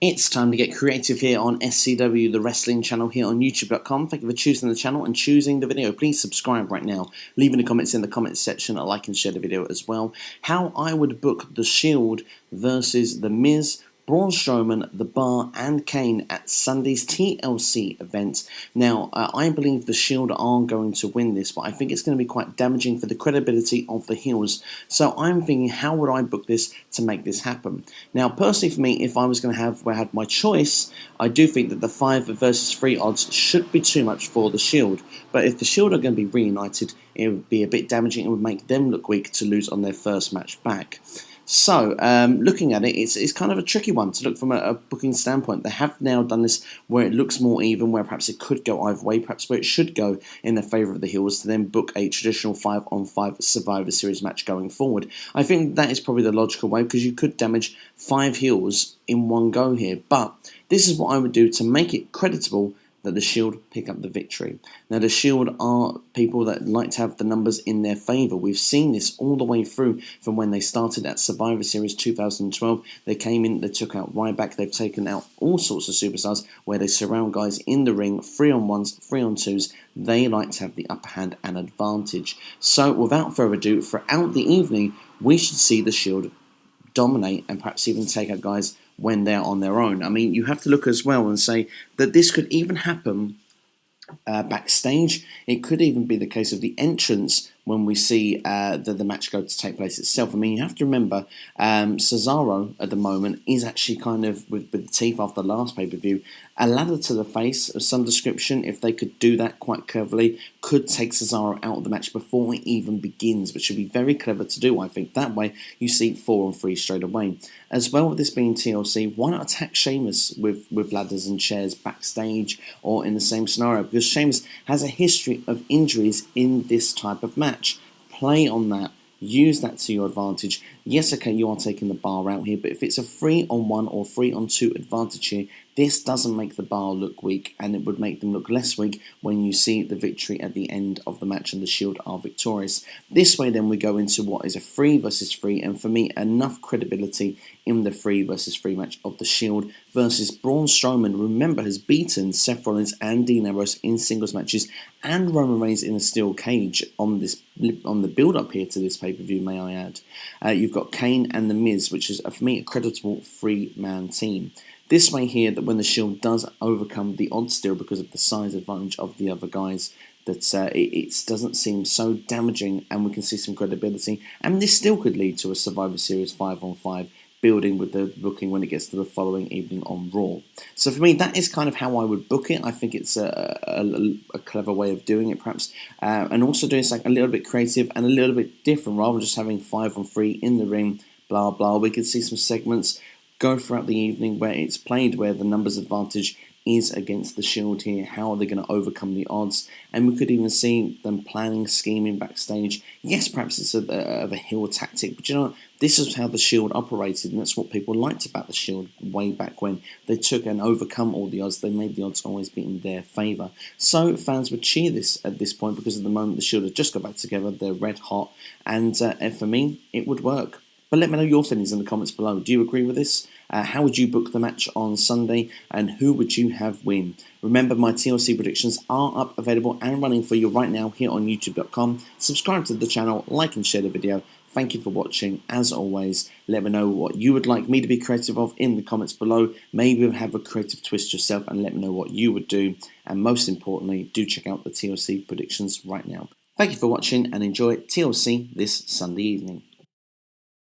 It's time to get creative here on SCW, the wrestling channel here on YouTube.com. Thank you for choosing the channel and choosing the video. Please subscribe right now. Leave any comments in the comments section. A like and share the video as well. How I would book The Shield versus The Miz, Braun Strowman, The Bar and Kane at Sunday's TLC event. Now, I believe The Shield are going to win this, but I think it's going to be quite damaging for the credibility of the heels. So I'm thinking, how would I book this to make this happen? Now, personally for me, if I was going to have where I had my choice, I do think that the 5 versus 3 odds should be too much for The Shield. But if The Shield are going to be reunited, it would be a bit damaging. It would make them look weak to lose on their first match back. So, looking at it, it's kind of a tricky one to look from a booking standpoint. They have now done this where it looks more even, where perhaps it could go either way, perhaps where it should go in the favour of the heels to then book a traditional 5-on-5 Survivor Series match going forward. I think that is probably the logical way, because you could damage 5 heels in one go here. But this is what I would do to make it creditable that the Shield pick up the victory. Now, the Shield are people that like to have the numbers in their favour. We've seen this all the way through from when they started at Survivor Series 2012. They came in, they took out Ryback, they've taken out all sorts of superstars where they surround guys in the ring, 3-on-1s, 3-on-2s. They like to have the upper hand and advantage. So, without further ado, throughout the evening, we should see the Shield dominate and perhaps even take out guys when they're on their own. I mean, you have to look as well and say that this could even happen backstage. It could even be the case of the entrance when we see the match go to take place itself. I mean, you have to remember, Cesaro at the moment is actually kind of, with the teeth after the last pay-per-view, a ladder to the face of some description. If they could do that quite cleverly, could take Cesaro out of the match before it even begins, which would be very clever to do, I think. That way, you see 4-on-3 straight away. As well, with this being TLC, why not attack Sheamus with ladders and chairs backstage or in the same scenario? Because Sheamus has a history of injuries in this type of match. Play on that. Use that to your advantage. Yes, okay, you are taking the Bar out here, but if it's a 3-on-1 or 3-on-2 advantage here, this doesn't make the Bar look weak, and it would make them look less weak when you see the victory at the end of the match and the Shield are victorious. This way, then, we go into what is a 3 versus 3, and for me, enough credibility in the 3 versus 3 match of the Shield versus Braun Strowman. Remember, has beaten Seth Rollins and Dean Ambrose in singles matches, and Roman Reigns in a steel cage on the build-up here to this pay-per-view, may I add. You've got Kane and The Miz, which is, for me, a creditable 3-man team. This way here, that when the Shield does overcome the odds still because of the size advantage of the other guys, that it doesn't seem so damaging, and we can see some credibility. And this still could lead to a Survivor Series 5-on-5 building with the booking when it gets to the following evening on Raw. So for me, that is kind of how I would book it. I think it's a clever way of doing it, perhaps, and also doing something a little bit creative and a little bit different, rather than just having 5-on-3 in the ring, blah blah. We could see some segments go throughout the evening where it's played, where the numbers advantage is against the Shield here. How are they going to overcome the odds? And we could even see them planning, scheming backstage. Yes, perhaps it's of a heel tactic, but you know, this is how the Shield operated, and that's what people liked about the Shield way back when. They took and overcome all the odds. They made the odds always be in their favour. So fans would cheer this at this point, because at the moment the Shield have just got back together. They're red hot, and for me, it would work. But let me know your feelings in the comments below. Do you agree with this? How would you book the match on Sunday? And who would you have win? Remember, my TLC predictions are up, available and running for you right now here on YouTube.com. Subscribe to the channel, like and share the video. Thank you for watching. As always, let me know what you would like me to be creative of in the comments below. Maybe have a creative twist yourself and let me know what you would do. And most importantly, do check out the TLC predictions right now. Thank you for watching and enjoy TLC this Sunday evening.